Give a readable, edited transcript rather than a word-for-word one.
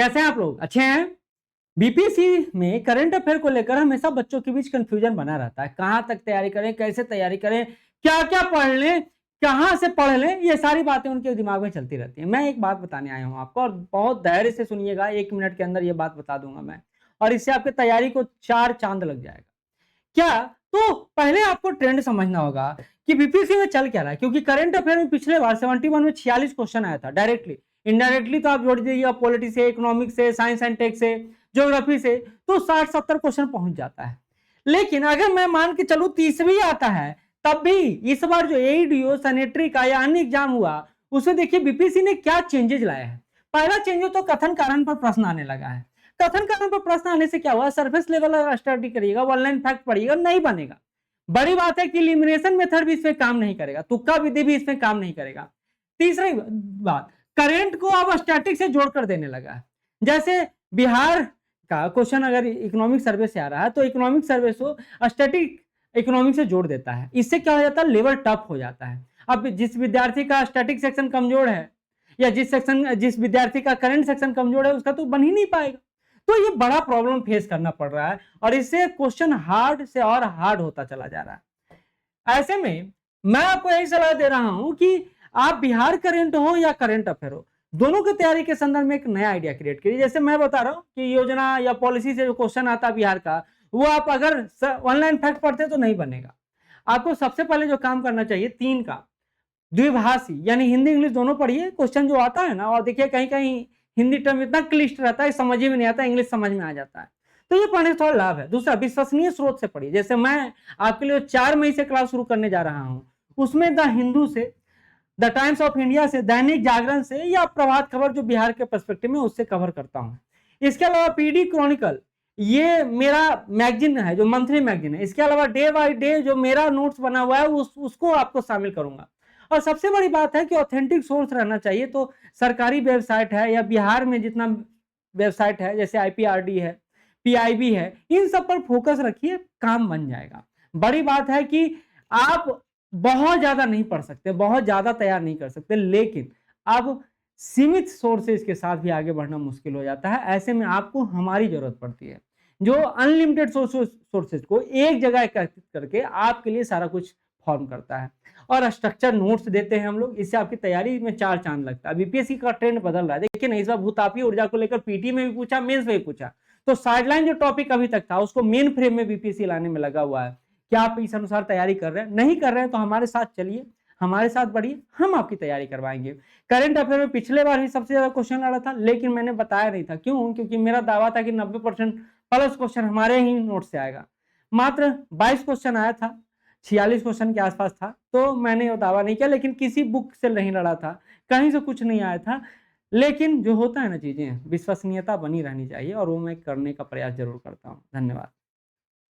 कैसे हैं आप लोग? अच्छे हैं? बीपीएससी में करंट अफेयर को लेकर हमेशा बच्चों के बीच कंफ्यूजन बना रहता है। कहां तक तैयारी करें, कैसे तैयारी करें, क्या क्या पढ़ लें, कहां से पढ़ लें, ये सारी बातें उनके दिमाग में चलती रहती हैं। मैं एक बात बताने आया हूं आपको, और बहुत धैर्य से सुनिएगा। 1 मिनट के अंदर ये बात बता दूंगा मैं, और इससे आपकी तैयारी को 4 चांद लग जाएगा। क्या? तो पहले आपको ट्रेंड समझना होगा कि बीपीएससी में चल क्या रहा है, क्योंकि करंट अफेयर में पिछले बार 71 में 46 क्वेश्चन आया था डायरेक्टली। इनडायरेक्टली तो आप जोड़ दीजिएगा पॉलिटिक्स से, इकोनॉमिक्स से, साइंस एंड टेक से, ज्योग्राफी से, तो 60-70 क्वेश्चन पहुंच जाता है। लेकिन अगर मैं मान के चलूं 30 भी आता है, तब भी इस बार जो एडीओ सैनिटरी का या अन्य एग्जाम हुआ, उसमें देखिए बीपीएससी ने क्या चेंजेस लाए हैं। पहला चेंज तो कथन कारण पर प्रश्न आने लगा है। कथन कारण पर प्रश्न आने से क्या हुआ, सरफेस लेवल स्टडी करिएगा, वन लाइन फैक्ट पढ़िएगा, नहीं बनेगा। बड़ी बात है कि इलिमिनेशन मेथड भी इसमें काम नहीं करेगा, तुक्का विधि भी इसमें काम नहीं करेगा। तीसरी बात, करेंट को अब स्टैटिक से जोड़कर देने लगा है। जैसे बिहार का क्वेश्चन अगर इकोनॉमिक सर्वे से आ रहा है, तो इकोनॉमिक सर्वे को स्टैटिक इकोनॉमिक से जोड़ देता है। इससे क्या हो जाता है, लेवल टफ हो जाता है। अब जिस विद्यार्थी का स्टैटिक सेक्शन कमजोर है, या जिस विद्यार्थी का करंट सेक्शन कमजोर है, उसका तो बन ही नहीं पाएगा। तो ये बड़ा प्रॉब्लम फेस करना पड़ रहा है, और इससे क्वेश्चन हार्ड से और हार्ड होता चला जा रहा है। ऐसे में मैं आपको यही सलाह दे रहा हूं कि आप बिहार करंट हो या करंट अफेयर हो, दोनों की तैयारी के संदर्भ में एक नया आइडिया क्रिएट करिए। जैसे मैं बता रहा हूं कि योजना या पॉलिसी से जो क्वेश्चन आता है बिहार का, वो आप अगर ऑनलाइन फैक्ट पढ़ते तो नहीं बनेगा। आपको सबसे पहले जो काम करना चाहिए, 3 का द्विभाषी यानी हिंदी इंग्लिश दोनों पढ़िए। क्वेश्चन जो आता है ना, और देखिए कहीं कहीं हिंदी टर्म इतना क्लिष्ट रहता है, समझ ही में नहीं आता, इंग्लिश समझ में आ जाता है, तो ये पढ़ने से थोड़ा लाभ है। दूसरा, विश्वसनीय स्रोत से पढ़िए। जैसे मैं आपके लिए 4 मई से क्लास शुरू करने जा रहा हूं, उसमें द हिंदू से, द टाइम्स ऑफ इंडिया से, दैनिक जागरण से, या प्रभात खबर जो बिहार के पर्सपेक्टिव में, उससे कवर करता हूं। इसके अलावा पीडी क्रॉनिकल, ये मेरा मैगजीन है जो मंथली मैगजीन है। इसके अलावा डे बाय डे जो मेरा नोट्स बना हुआ है, उसको आपको शामिल करूंगा। और सबसे बड़ी बात है कि ऑथेंटिक सोर्स रहना चाहिए। तो सरकारी वेबसाइट है, या बिहार में जितना वेबसाइट है, जैसे आईपीआरडी है, पीआईबी है, इन सब पर फोकस रखिए, काम बन जाएगा। बड़ी बात है कि आप बहुत ज्यादा नहीं पढ़ सकते, बहुत ज्यादा तैयार नहीं कर सकते, लेकिन अब सीमित सोर्सेज के साथ भी आगे बढ़ना मुश्किल हो जाता है। ऐसे में आपको हमारी जरूरत पड़ती है, जो अनलिमिटेड सोर्सेज को एक जगह एकत्रित करके आपके लिए सारा कुछ फॉर्म करता है, और स्ट्रक्चर नोट्स देते हैं हम लोग। इससे आपकी तैयारी में 4 चांद लगता है। बीपीएससी का ट्रेंड बदल रहा है, देखिए ना, इस बार भूतापीय ऊर्जा को लेकर पीटी में भी पूछा, मेंस में भी पूछा। तो साइडलाइन जो टॉपिक अभी तक था, उसको मेन फ्रेम में बीपीएससी लाने में लगा हुआ है। क्या आप इस अनुसार तैयारी कर रहे हैं? नहीं कर रहे हैं तो हमारे साथ चलिए, हमारे साथ बढ़िए, हम आपकी तैयारी करवाएंगे। करंट अफेयर में पिछले बार ही सबसे ज्यादा क्वेश्चन आ रहा था, लेकिन मैंने बताया नहीं था। क्यों? क्योंकि मेरा दावा था कि 90% प्लस क्वेश्चन हमारे ही नोट से आएगा। मात्र 22 क्वेश्चन आया था, 46 क्वेश्चन के आसपास था, तो मैंने वो दावा नहीं किया। लेकिन किसी बुक से नहीं लड़ा था, कहीं से कुछ नहीं आया था। लेकिन जो होता है ना, चीजें विश्वसनीयता बनी रहनी चाहिए, और वो मैं करने का प्रयास जरूर करता हूँ। धन्यवाद।